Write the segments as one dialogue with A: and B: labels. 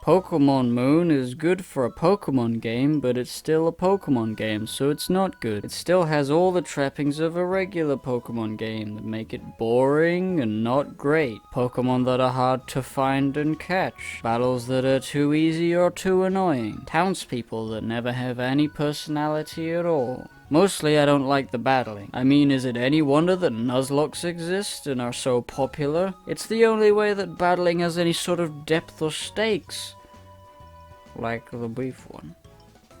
A: Pokemon Moon is good for a Pokemon game, but it's still a Pokemon game, so it's not good. It still has all the trappings of a regular Pokemon game that make it boring and not great. Pokemon that are hard to find and catch. Battles that are too easy or too annoying. Townspeople that never have any personality at all. Mostly I don't like the battling. I mean, is it any wonder that Nuzlockes exist and are so popular? It's the only way that battling has any sort of depth or stakes. Like the brief one.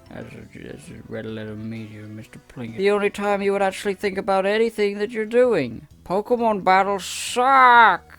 A: As a red letter meteor, Mr. Plinkett. The only time you would actually think about anything that you're doing. Pokemon battles suck!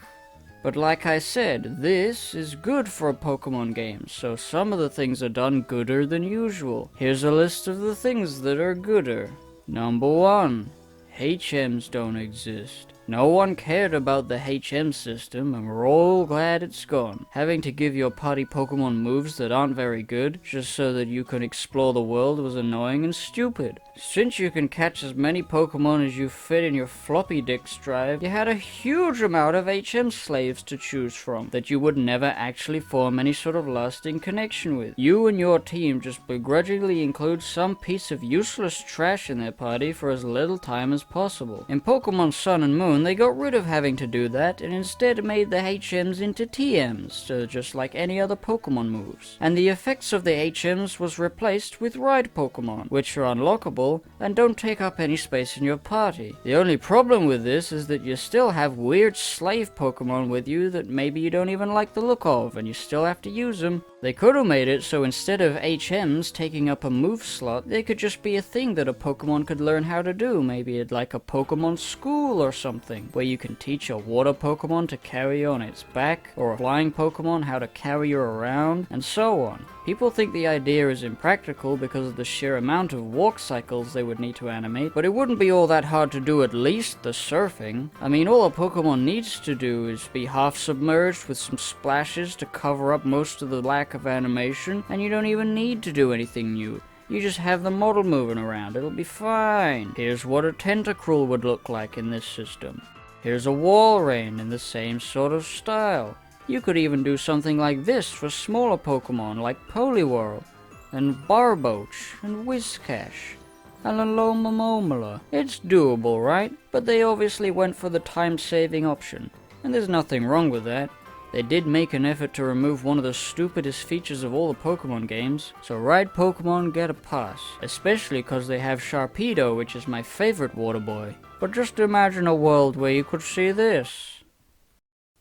A: But like I said, this is good for a Pokemon game, so some of the things are done gooder than usual. Here's a list of the things that are gooder. Number 1. HMs don't exist. No one cared about the HM system, and we're all glad it's gone. Having to give your party Pokemon moves that aren't very good, just so that you can explore the world, was annoying and stupid. Since you can catch as many Pokemon as you fit in your floppy disk drive, you had a huge amount of HM slaves to choose from, that you would never actually form any sort of lasting connection with. You and your team just begrudgingly include some piece of useless trash in their party for as little time as possible. In Pokemon Sun and Moon, they got rid of having to do that and instead made the HMs into TMs, so just like any other Pokemon moves. And the effects of the HMs was replaced with Ride Pokemon, which are unlockable and don't take up any space in your party. The only problem with this is that you still have weird slave Pokemon with you that maybe you don't even like the look of, and you still have to use them. They could have made it so instead of HMs taking up a move slot, they could just be a thing that a Pokemon could learn how to do. Maybe it's like a Pokemon school or something, where you can teach a water Pokemon to carry on its back, or a flying Pokemon how to carry you around, and so on. People think the idea is impractical because of the sheer amount of walk cycles they would need to animate, but it wouldn't be all that hard to do at least the surfing. I mean, all a Pokemon needs to do is be half submerged with some splashes to cover up most of the lack of animation, and you don't even need to do anything new. You just have the model moving around, it'll be fine. Here's what a Tentacruel would look like in this system. Here's a Walrein in the same sort of style. You could even do something like this for smaller Pokemon like Poliwhirl, and Barboach, and Whiscash, and Alomomola. It's doable, right? But they obviously went for the time-saving option, and there's nothing wrong with that. They did make an effort to remove one of the stupidest features of all the Pokemon games, so Ride Pokemon get a pass, especially cause they have Sharpedo, which is my favorite water boy. But just imagine a world where you could see this.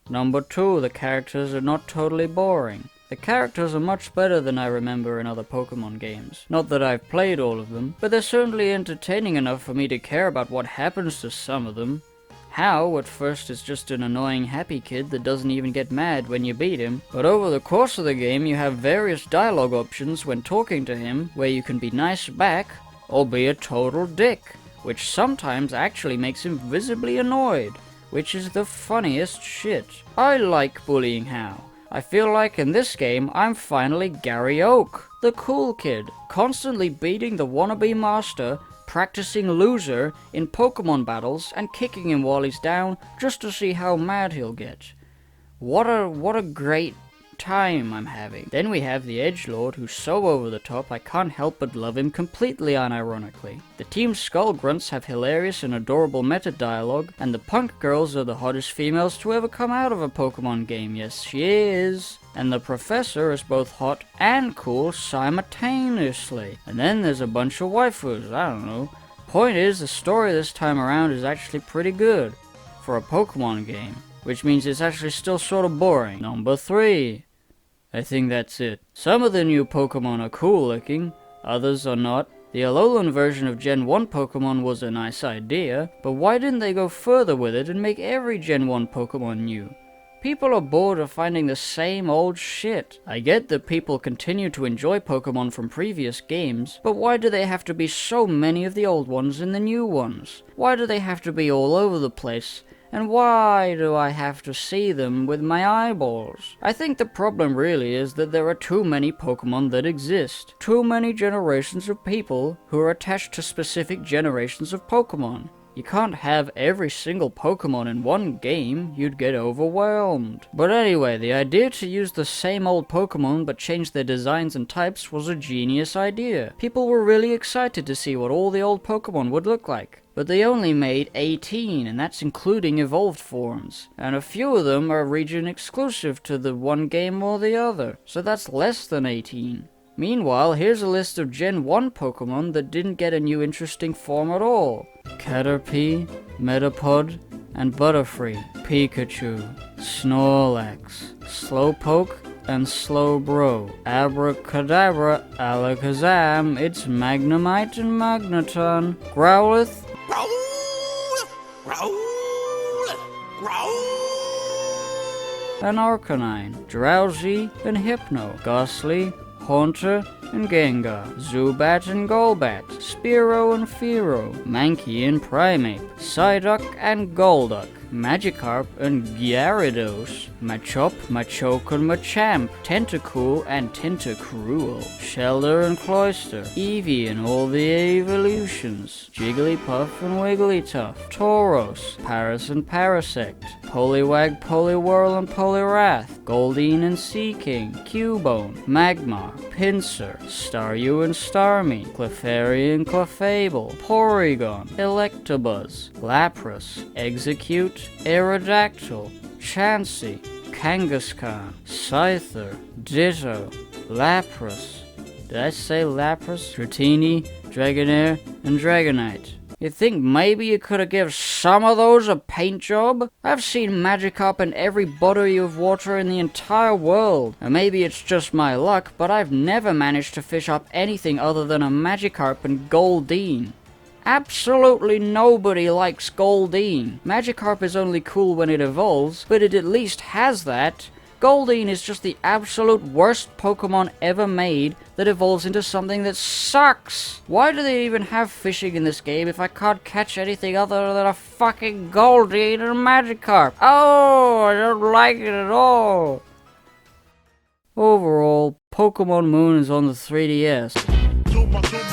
A: Number 2, the characters are not totally boring. The characters are much better than I remember in other Pokemon games. Not that I've played all of them, but they're certainly entertaining enough for me to care about what happens to some of them. How, at first, is just an annoying happy kid that doesn't even get mad when you beat him, but over the course of the game you have various dialogue options when talking to him, where you can be nice back, or be a total dick, which sometimes actually makes him visibly annoyed, which is the funniest shit. I like bullying How. I feel like in this game I'm finally Gary Oak, the cool kid, constantly beating the wannabe master, practicing loser in Pokemon battles and kicking him while he's down just to see how mad he'll get. What a great time I'm having. Then we have the Edgelord, who's so over the top I can't help but love him completely unironically. The Team Skull Grunts have hilarious and adorable meta dialogue, and the Punk Girls are the hottest females to ever come out of a Pokemon game. Yes, she is. And the Professor is both hot and cool simultaneously. And then there's a bunch of waifus, I don't know. Point is, the story this time around is actually pretty good for a Pokemon game, which means it's actually still sort of boring. Number 3. I think that's it. Some of the new Pokemon are cool looking, others are not. The Alolan version of Gen 1 Pokemon was a nice idea, but why didn't they go further with it and make every Gen 1 Pokemon new? People are bored of finding the same old shit. I get that people continue to enjoy Pokemon from previous games, but why do they have to be so many of the old ones in the new ones? Why do they have to be all over the place? And why do I have to see them with my eyeballs? I think the problem really is that there are too many Pokemon that exist. Too many generations of people who are attached to specific generations of Pokemon. You can't have every single Pokemon in one game, you'd get overwhelmed. But anyway, the idea to use the same old Pokemon but change their designs and types was a genius idea. People were really excited to see what all the old Pokemon would look like. But they only made 18, and that's including evolved forms. And a few of them are region exclusive to the one game or the other, so that's less than 18. Meanwhile, here's a list of Gen 1 Pokemon that didn't get a new interesting form at all. Caterpie, Metapod, and Butterfree. Pikachu, Snorlax, Slowpoke, and Slowbro. Abracadabra, Alakazam, it's Magnemite and Magneton. Growlithe, and Arcanine. Drowsy and Hypno. Ghastly, Haunter, and Gengar. Zubat and Golbat. Spearow and Fearow. Mankey and Primeape. Psyduck and Golduck. Magikarp and Gyarados. Machop, Machoke and Machamp. Tentacool and Tentacruel. Shellder and Cloyster. Eevee and all the evolutions. Jigglypuff and Wigglytuff. Tauros. Paras and Parasect. Poliwag, Poliwhirl and Poliwrath. Goldeen and Seaking. Cubone. Magmar. Pinsir. Staryu and Starmie. Clefairy and Clefable. Porygon. Electabuzz. Lapras. Execute. Aerodactyl. Chansey. Kangaskhan. Scyther. Ditto. Lapras. Did I say Lapras? Dratini, Dragonair, and Dragonite. You think maybe you could have given some of those a paint job? I've seen Magikarp in every body of water in the entire world. And maybe it's just my luck, but I've never managed to fish up anything other than a Magikarp and Goldeen. Absolutely nobody likes Goldeen. Magikarp is only cool when it evolves, but it at least has that. Goldeen is just the absolute worst Pokemon ever made that evolves into something that sucks. Why do they even have fishing in this game if I can't catch anything other than a fucking Goldeen and Magikarp? Oh, I don't like it at all. Overall, Pokemon Moon is on the 3DS.